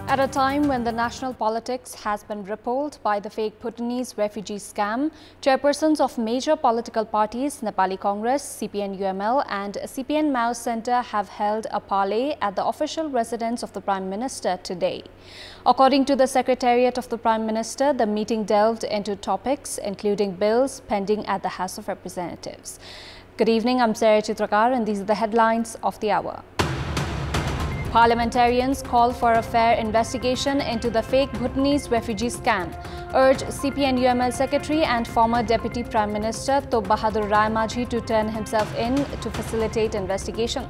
At a time when the national politics has been rippled by the fake Bhutanese refugee scam, chairpersons of major political parties Nepali Congress, CPN-UML and CPN-Mao Center have held a parley at the official residence of the Prime Minister today. According to the Secretariat of the Prime Minister, the meeting delved into topics including bills pending at the House of Representatives. Good evening, I'm Sarah Chitrakar and these are the headlines of the hour. Parliamentarians call for a fair investigation into the fake Bhutanese refugee scam, urge CPN-UML Secretary and former Deputy Prime Minister Tob Bahadur Raimaji to turn himself in to facilitate investigation.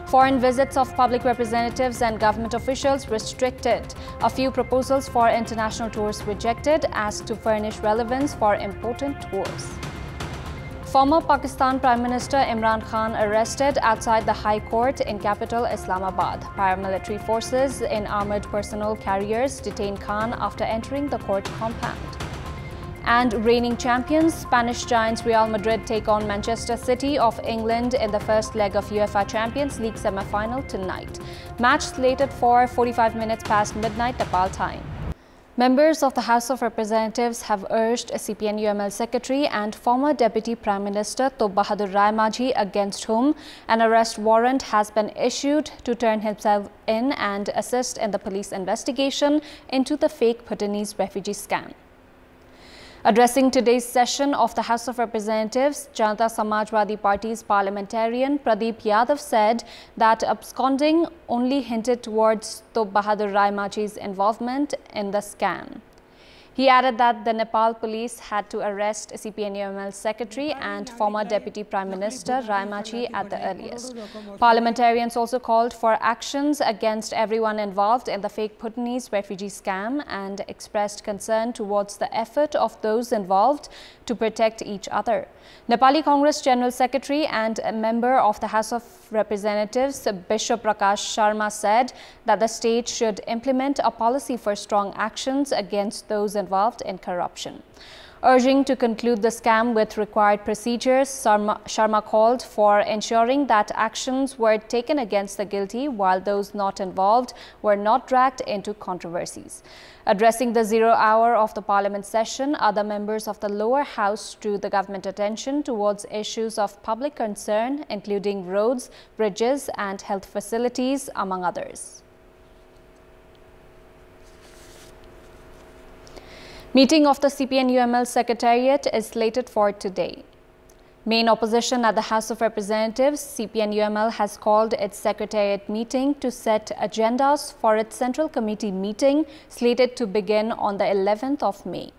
Foreign visits of public representatives and government officials restricted. A few proposals for international tours rejected as to furnish relevance for important tours. Former Pakistan Prime Minister Imran Khan arrested outside the High Court in capital Islamabad. Paramilitary forces in armoured personnel carriers detained Khan after entering the court compound. And reigning champions, Spanish giants Real Madrid take on Manchester City of England in the first leg of UEFA Champions League semi-final tonight. Match slated for 45 minutes past midnight Nepal time. Members of the House of Representatives have urged CPN-UML Secretary and former Deputy Prime Minister Tob Bahadur Raimaji, against whom an arrest warrant has been issued, to turn himself in and assist in the police investigation into the fake Bhutanese refugee scam. Addressing today's session of the House of Representatives, Janata Samajwadi Party's parliamentarian Pradeep Yadav said that absconding only hinted towards Tob Bahadur Raimaji's involvement in the scam. He added that the Nepal police had to arrest CPN-UML Secretary and former Deputy Prime Minister Raimaji at the earliest. Parliamentarians also called for actions against everyone involved in the fake Bhutanese refugee scam and expressed concern towards the effort of those involved to protect each other. Nepali Congress General Secretary and a member of the House of Representatives Bishop Prakash Sharma said that the state should implement a policy for strong actions against those involved in corruption. Urging to conclude the scam with required procedures, Sharma called for ensuring that actions were taken against the guilty while those not involved were not dragged into controversies. Addressing the 0 hour of the Parliament session, other members of the lower house drew the government attention towards issues of public concern, including roads, bridges and health facilities, among others. Meeting of the CPN-UML Secretariat is slated for today. Main opposition at the House of Representatives, CPN-UML has called its Secretariat meeting to set agendas for its Central Committee meeting slated to begin on the 11th of May.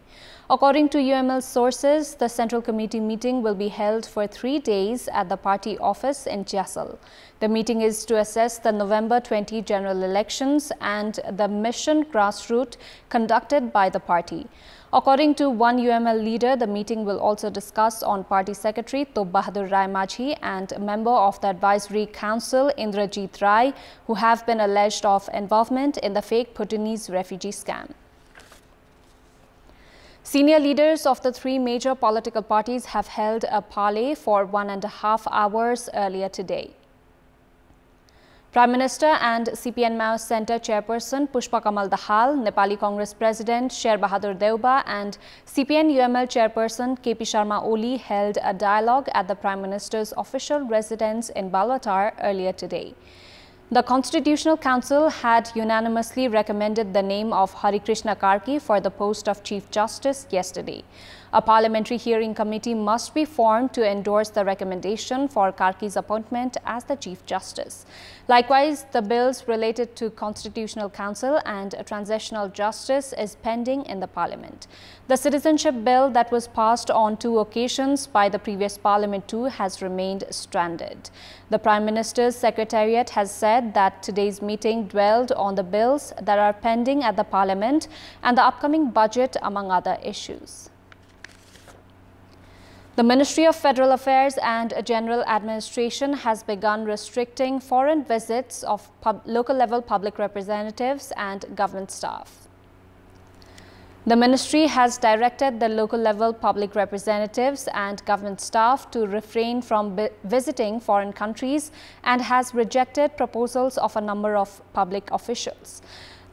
According to UML sources, the Central Committee meeting will be held for 3 days at the party office in Jaisal. The meeting is to assess the November 20 general elections and the mission grassroots conducted by the party. According to one UML leader, the meeting will also discuss on Party Secretary Tob Bahadur Raimaji and a member of the Advisory Council Indrajit Rai, who have been alleged of involvement in the fake Bhutanese refugee scam. Senior leaders of the 3 major political parties have held a parley for 1.5 hours earlier today. Prime Minister and CPN-Mao Center Chairperson Pushpa Kamal Dahal, Nepali Congress President Sher Bahadur Deuba and CPN-UML Chairperson KP Sharma Oli held a dialogue at the Prime Minister's official residence in Balwatar earlier today. The Constitutional Council had unanimously recommended the name of Hari Krishna Karki for the post of Chief Justice yesterday. A parliamentary hearing committee must be formed to endorse the recommendation for Karki's appointment as the Chief Justice. Likewise, the bills related to Constitutional Council and Transitional Justice is pending in the Parliament. The citizenship bill that was passed on 2 occasions by the previous Parliament too has remained stranded. The Prime Minister's Secretariat has said that today's meeting dwelled on the bills that are pending at the Parliament and the upcoming budget, among other issues. The Ministry of Federal Affairs and General Administration has begun restricting foreign visits of local-level public representatives and government staff. The ministry has directed the local-level public representatives and government staff to refrain from visiting foreign countries and has rejected proposals of a number of public officials.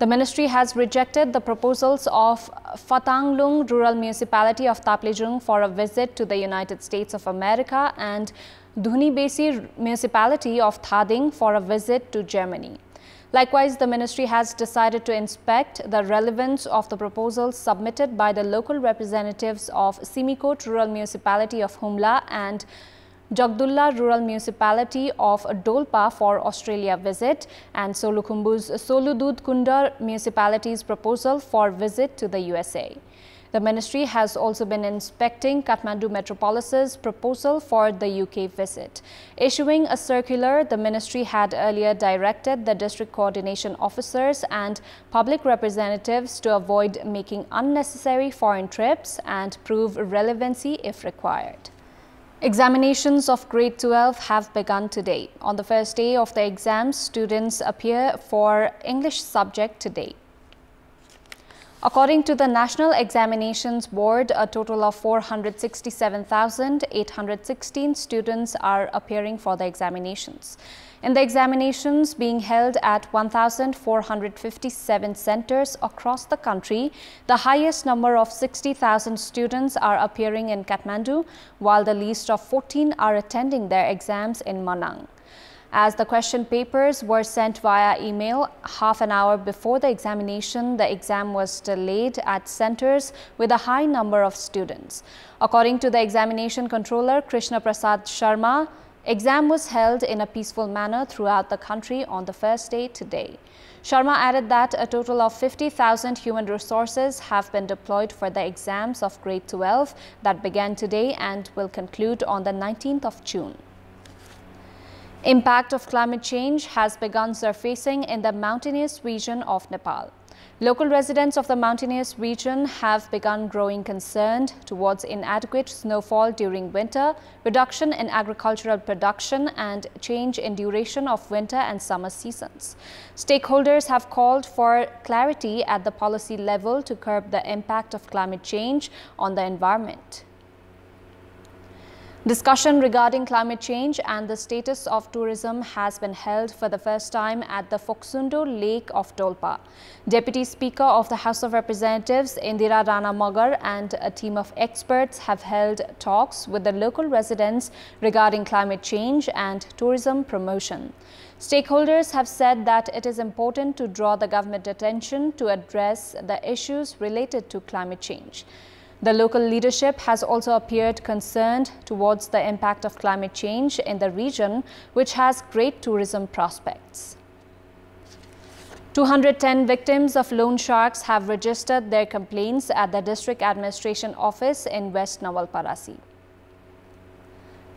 The ministry has rejected the proposals of Fatanglung Rural Municipality of Taplejung for a visit to the United States of America and Dhunibesi Municipality of Thading for a visit to Germany. Likewise, the ministry has decided to inspect the relevance of the proposals submitted by the local representatives of Simikot Rural Municipality of Humla and Jagdulla Rural Municipality of Dolpa for Australia visit and Solukhumbu's Soludud Kunda Municipality's proposal for visit to the USA. The ministry has also been inspecting Kathmandu Metropolis's proposal for the UK visit. Issuing a circular, the ministry had earlier directed the district coordination officers and public representatives to avoid making unnecessary foreign trips and prove relevancy if required. Examinations of grade 12 have begun today. On the first day of the exams, students appear for English subject today. According to the National Examinations Board, a total of 467,816 students are appearing for the examinations. In the examinations being held at 1,457 centers across the country, the highest number of 60,000 students are appearing in Kathmandu, while the least of 14 are attending their exams in Manang. As the question papers were sent via email half an hour before the examination, the exam was delayed at centers with a high number of students. According to the examination controller, Krishna Prasad Sharma, exam was held in a peaceful manner throughout the country on the first day today. Sharma added that a total of 50,000 human resources have been deployed for the exams of grade 12 that began today and will conclude on the 19th of June. Impact of climate change has begun surfacing in the mountainous region of Nepal. Local residents of the mountainous region have begun growing concerned towards inadequate snowfall during winter, reduction in agricultural production, and change in duration of winter and summer seasons. Stakeholders have called for clarity at the policy level to curb the impact of climate change on the environment. Discussion regarding climate change and the status of tourism has been held for the first time at the Foksundo Lake of Dolpa. Deputy Speaker of the House of Representatives Indira Rana Magar and a team of experts have held talks with the local residents regarding climate change and tourism promotion. Stakeholders have said that it is important to draw the government attention to address the issues related to climate change. The local leadership has also appeared concerned towards the impact of climate change in the region, which has great tourism prospects. 210 victims of loan sharks have registered their complaints at the District Administration Office in West Nawalparasi.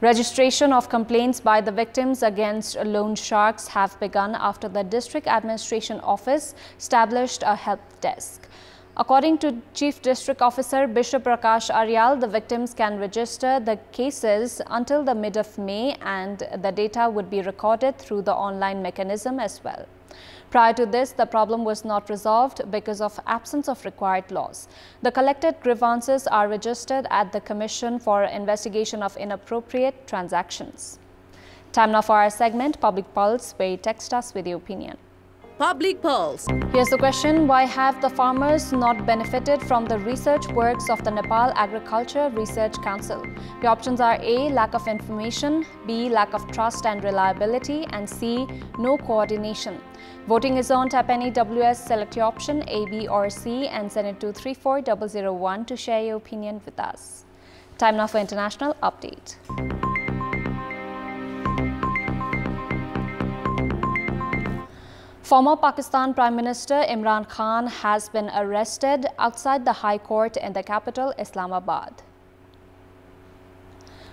Registration of complaints by the victims against loan sharks have begun after the District Administration Office established a help desk. According to Chief District Officer Bishop Prakash Aryal, the victims can register the cases until the mid of May and the data would be recorded through the online mechanism as well. Prior to this, the problem was not resolved because of absence of required laws. The collected grievances are registered at the Commission for Investigation of Inappropriate Transactions. Time now for our segment, Public Pulse, where you text us with your opinion. Public Pulse. Here's the question: why have the farmers not benefited from the research works of the Nepal Agriculture Research Council? The options are A, lack of information, B, lack of trust and reliability, and C, no coordination. Voting is on. Tap any WS, select your option A, B or C and send it to 34001 to share your opinion with us. Time now for international update. Former Pakistan Prime Minister Imran Khan has been arrested outside the High Court in the capital, Islamabad.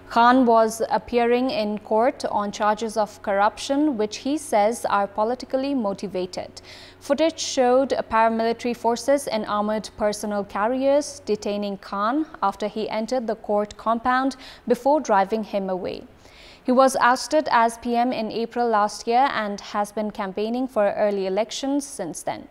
Khan was appearing in court on charges of corruption, which he says are politically motivated. Footage showed paramilitary forces in armored personnel carriers detaining Khan after he entered the court compound before driving him away. He was ousted as PM in April last year and has been campaigning for early elections since then.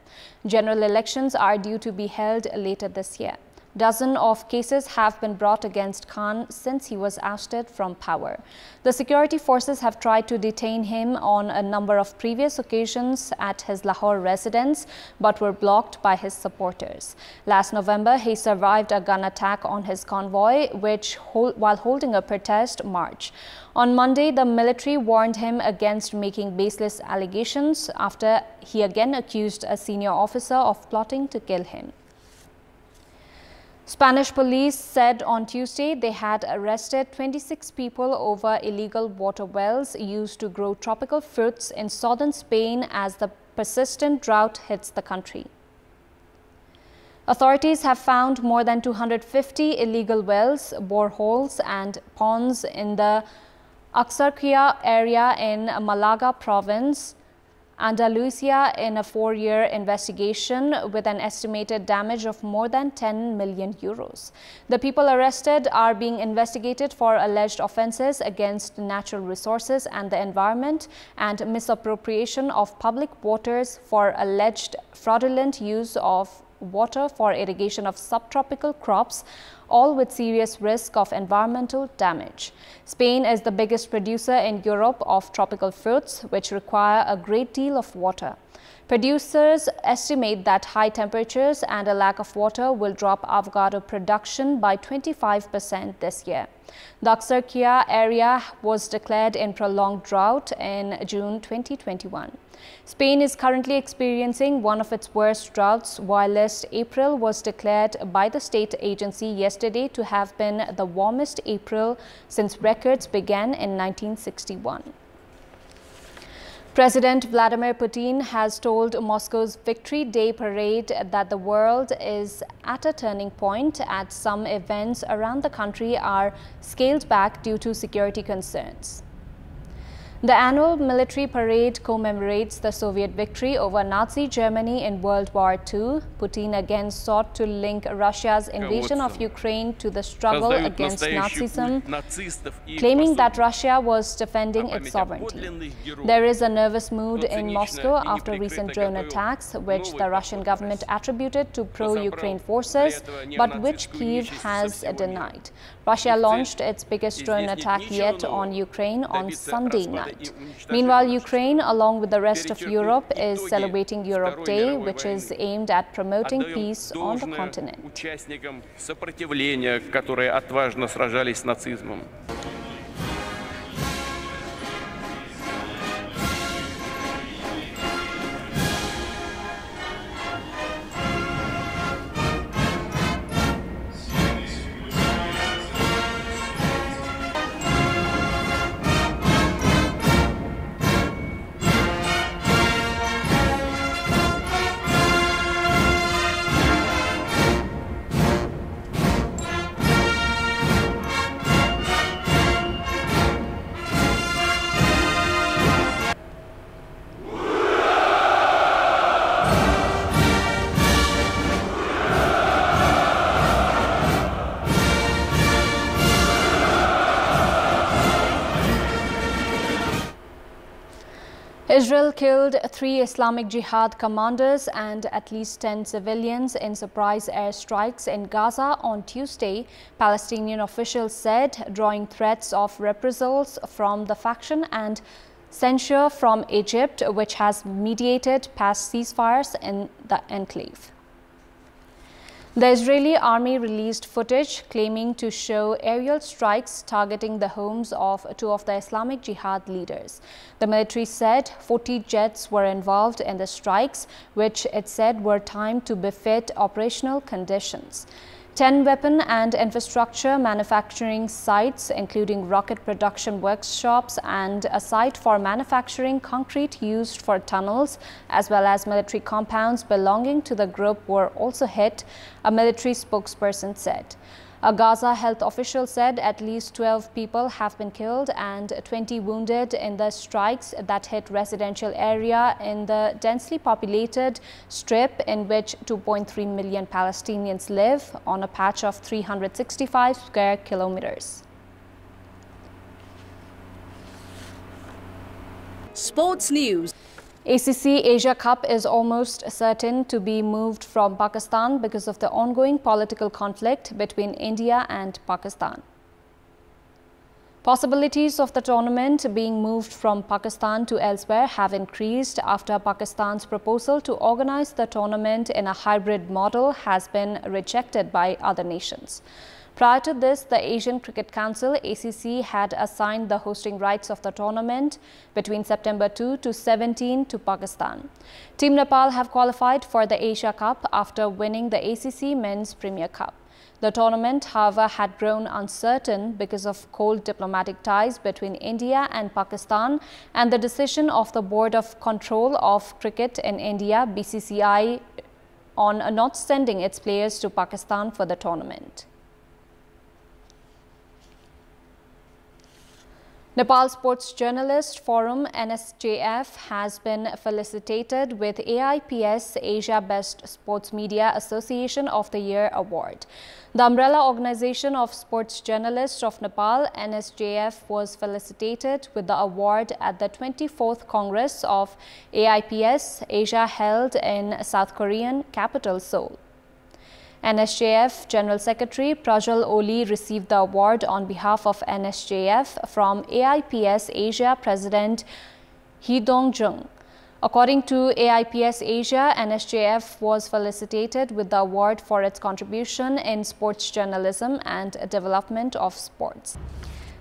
General elections are due to be held later this year. Dozens of cases have been brought against Khan since he was ousted from power. The security forces have tried to detain him on a number of previous occasions at his Lahore residence, but were blocked by his supporters. Last November, he survived a gun attack on his convoy, while holding a protest march. On Monday, the military warned him against making baseless allegations after he again accused a senior officer of plotting to kill him. Spanish police said on Tuesday they had arrested 26 people over illegal water wells used to grow tropical fruits in southern Spain as the persistent drought hits the country. Authorities have found more than 250 illegal wells, boreholes and ponds in the Axarquia area in Malaga province, Andalusia, in a 4-year investigation with an estimated damage of more than 10 million euros. The people arrested are being investigated for alleged offences against natural resources and the environment and misappropriation of public waters for alleged fraudulent use of water for irrigation of subtropical crops, all with serious risk of environmental damage. Spain is the biggest producer in Europe of tropical fruits, which require a great deal of water. Producers estimate that high temperatures and a lack of water will drop avocado production by 25% this year. The Axarquia area was declared in prolonged drought in June 2021. Spain is currently experiencing one of its worst droughts, whilst April was declared by the state agency yesterday to have been the warmest April since records began in 1961. President Vladimir Putin has told Moscow's Victory Day parade that the world is at a turning point as some events around the country are scaled back due to security concerns. The annual military parade commemorates the Soviet victory over Nazi Germany in World War II. Putin again sought to link Russia's invasion of Ukraine to the struggle against Nazism, claiming that Russia was defending its sovereignty. There is a nervous mood in Moscow after recent drone attacks, which the Russian government attributed to pro-Ukraine forces, but which Kyiv has denied. Russia launched its biggest drone attack yet on Ukraine on Sunday night. Meanwhile, Ukraine, along with the rest of Europe, is celebrating Europe Day, which is aimed at promoting peace on the continent. Israel killed 3 Islamic Jihad commanders and at least 10 civilians in surprise airstrikes in Gaza on Tuesday, Palestinian officials said, drawing threats of reprisals from the faction and censure from Egypt, which has mediated past ceasefires in the enclave. The Israeli army released footage claiming to show aerial strikes targeting the homes of 2 of the Islamic Jihad leaders. The military said 40 jets were involved in the strikes, which it said were timed to befit operational conditions. 10 weapon and infrastructure manufacturing sites, including rocket production workshops and a site for manufacturing concrete used for tunnels, as well as military compounds belonging to the group, were also hit, a military spokesperson said. A Gaza health official said at least 12 people have been killed and 20 wounded in the strikes that hit residential area in the densely populated strip in which 2.3 million Palestinians live on a patch of 365 square kilometers. Sports news. ACC Asia Cup is almost certain to be moved from Pakistan because of the ongoing political conflict between India and Pakistan. Possibilities of the tournament being moved from Pakistan to elsewhere have increased after Pakistan's proposal to organize the tournament in a hybrid model has been rejected by other nations. Prior to this, the Asian Cricket Council (ACC) had assigned the hosting rights of the tournament between September 2 to 17 to Pakistan. Team Nepal have qualified for the Asia Cup after winning the ACC Men's Premier Cup. The tournament, however, had grown uncertain because of cold diplomatic ties between India and Pakistan and the decision of the Board of Control of Cricket in India (BCCI) on not sending its players to Pakistan for the tournament. Nepal Sports Journalist Forum (NSJF) has been felicitated with AIPS Asia Best Sports Media Association of the Year award. The umbrella organization of sports journalists of Nepal, NSJF, was felicitated with the award at the 24th Congress of AIPS Asia held in South Korean capital Seoul. NSJF General Secretary Prajal Oli received the award on behalf of NSJF from AIPS Asia President Hee Dong-jung. According to AIPS Asia, NSJF was felicitated with the award for its contribution in sports journalism and development of sports.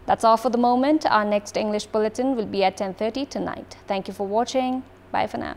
That's all for the moment. Our next English bulletin will be at 10:30 tonight. Thank you for watching. Bye for now.